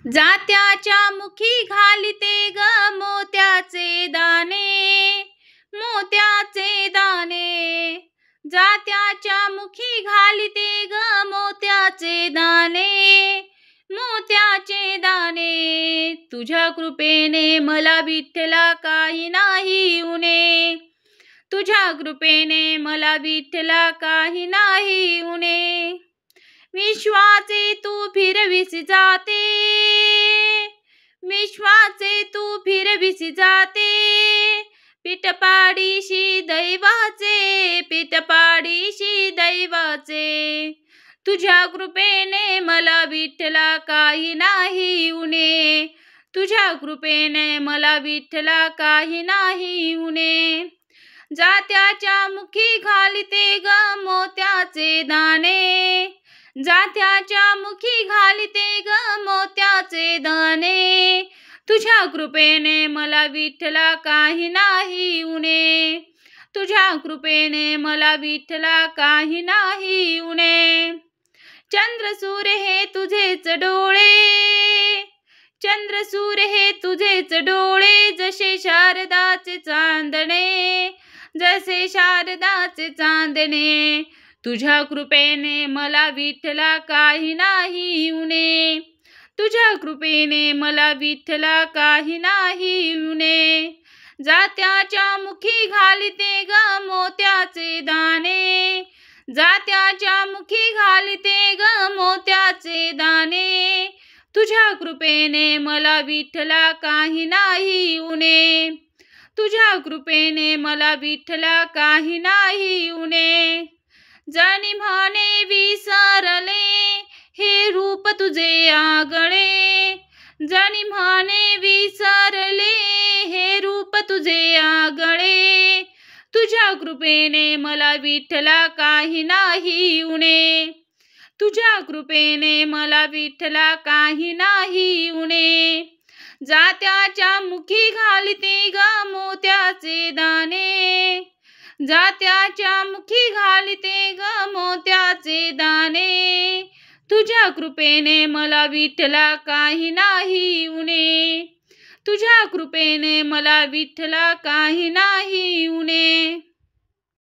जात्याच्या मुखी घालिते ग मोत्याचे दाणे, मोत्याचे दाणे. जात्याच्या मुखी घालिते ग मोत्याचे दाणे, मोत्याचे दाणे. तुझ्या कृपेने मला विठ्ठला काही नाही उणे, तुझ्या कृपेने मला विठ्ठला काही नाही उणे. विश्वाचे तू फिरविसी जाते, विश्वाचे तू फिरविसी जाते. पिठपाडीशी दैवाचे, पिठपाडीशी दैवाचे. तुझ्या कृपेने मला विठ्ठला काही नाही उणे, तुझ्या कृपेने मला विठ्ठला काही नाही उणे. जात्याच्या मुखी घालिते ग मोत्याचे दाणे, जात्याच्या मुखी घालिते ग मोत्याचे दाणे. तुझ्या कृपेने मला विठ्ठला काही नाही उणे, तुझ्या कृपेने मला विठ्ठला काही नाही उणे. चंद्र सूर्य हे तुझेच डोळे, चंद्र सूर्य हे तुझेच डोळे. जसे शारदाचे चांदणे, जसे शारदाचे चांदणे. तुझ्या कृपेने मला विठ्ठला काही नाही उणे, तुझ्या कृपेने मला विठ्ठला काही नाही उणे. जात्याच्या मुखी घालिते ग मोत्याचे दाणे, जात्याच्या मुखी घालिते ग मोत्याचे दाणे. तुझ्या कृपेने मला विठ्ठला काही नाही उणे, तुझ्या कृपेने मला विठ्ठला काही नाही उणे. जणी म्हणे विसरले हे रूप तुझे आगळे, जणी म्हणे विसरले हे रूप तुझे आगळे. तुझ्या कृपेने मला विठ्ठला काही नाही उणे, तुझ्या कृपेने मला विठ्ठला काही नाही उणे. जात्याच्या मुखी घालिते ग मोत्याचे दाणे, जात्याच्या मुखी घालिते ग मोत्याचे दाणे. तुझ्या कृपेने मला विठ्ठला काही नाही उणे, तुझ्या कृपेने मला विठ्ठला काही नाही उणे.